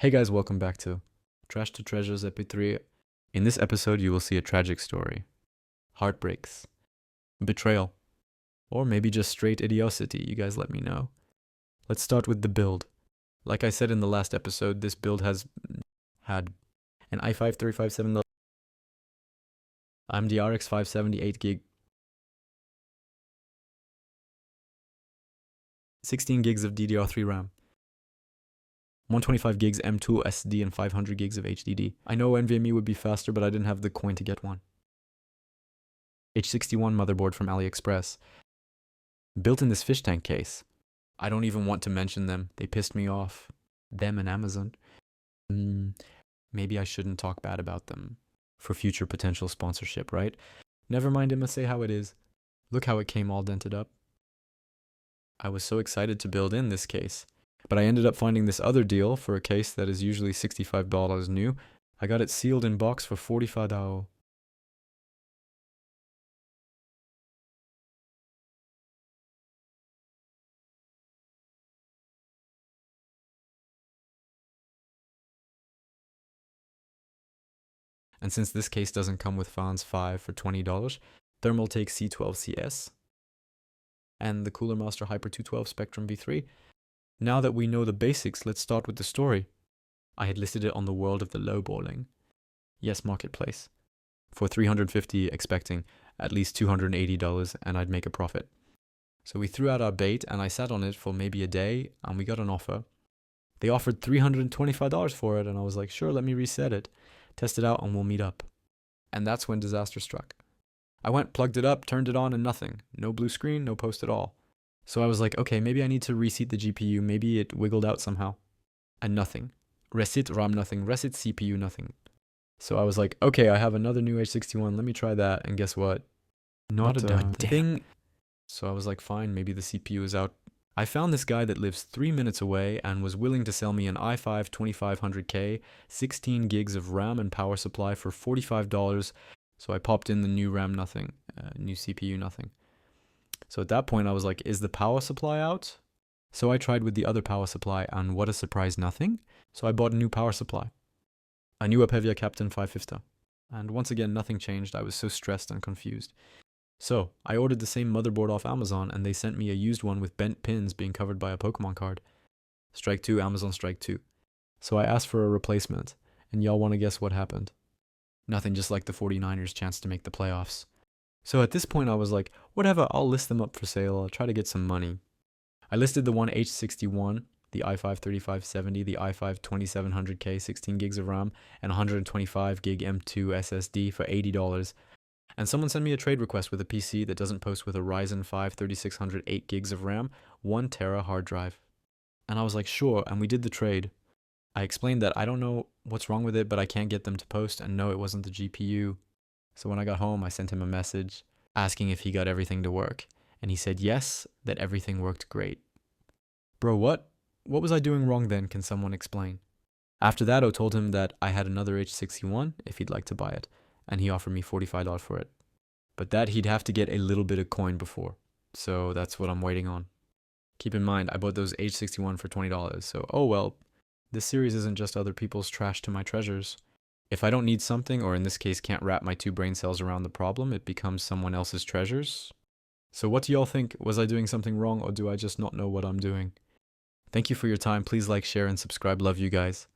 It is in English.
Hey guys, welcome back to Trash to Treasures ep.3. In this episode, you will see a tragic story, heartbreaks, betrayal, or maybe just straight idiocity. You guys let me know. Let's start with the build. Like I said in the last episode, this build has had an i5 357 AMD RX 578 gig, 16 gigs of DDR3 RAM, 125 gigs M2 SD, and 500 gigs of HDD. I know NVMe would be faster, but I didn't have the coin to get one. H61 motherboard from AliExpress. Built in this fish tank case. I don't even want to mention them. They pissed me off. Them and Amazon. Maybe I shouldn't talk bad about them for future potential sponsorship, right? Never mind, I'ma say how it is. Look how it came all dented up. I was so excited to build in this case, but I ended up finding this other deal for a case that is usually $65 new. I got it sealed in box for $45. And since this case doesn't come with fans 5 for $20, Thermaltake C12CS, and the Cooler Master Hyper 212 Spectrum V3. Now that we know the basics, let's start with the story. I had listed it on the World of the Lowballing, yes, marketplace, for $350, expecting at least $280, and I'd make a profit. So we threw out our bait, and I sat on it for maybe a day, and we got an offer. They offered $325 for it, and I was like, sure, let me reset it, test it out, and we'll meet up. And that's when disaster struck. I went, plugged it up, turned it on, and nothing. No blue screen, no post at all. So I was like, okay, maybe I need to reseat the GPU. Maybe it wiggled out somehow. And nothing. Reset RAM nothing. Reset CPU nothing. So I was like, okay, I have another new H61. Let me try that. And guess what? Not a thing. So I was like, fine, maybe the CPU is out. I found this guy that lives 3 minutes away and was willing to sell me an i5 2500K, 16 gigs of RAM and power supply for $45. So I popped in the new RAM nothing, new CPU nothing. So at that point I was like, is the power supply out? So I tried with the other power supply, and what a surprise, nothing. So I bought a new power supply. A new Apevia Captain 550. And once again, nothing changed. I was so stressed and confused. So I ordered the same motherboard off Amazon, and they sent me a used one with bent pins being covered by a Pokemon card. Strike 2, Amazon Strike 2. So I asked for a replacement, and y'all want to guess what happened? Nothing, just like the 49ers' chance to make the playoffs. So at this point I was like, whatever, I'll list them up for sale, I'll try to get some money. I listed the one H61, the i5 3570, the i5 2700K, 16 gigs of RAM, and 125 gig M2 SSD for $80. And someone sent me a trade request with a PC that doesn't post with a Ryzen 5 3600 8 gigs of RAM, 1 tera hard drive. And I was like, sure, and we did the trade. I explained that I don't know what's wrong with it, but I can't get them to post, and no, it wasn't the GPU. So when I got home, I sent him a message asking if he got everything to work, and he said yes, that everything worked great. Bro, what? What was I doing wrong then? Can someone explain? After that, I told him that I had another H61 if he'd like to buy it, and he offered me $45 for it. But that he'd have to get a little bit of coin before, so that's what I'm waiting on. Keep in mind, I bought those H61 for $20, so oh well. This series isn't just other people's trash to my treasures. If I don't need something, or in this case can't wrap my 2 brain cells around the problem, it becomes someone else's treasures. So what do y'all think? Was I doing something wrong, or do I just not know what I'm doing? Thank you for your time. Please like, share, and subscribe. Love you guys.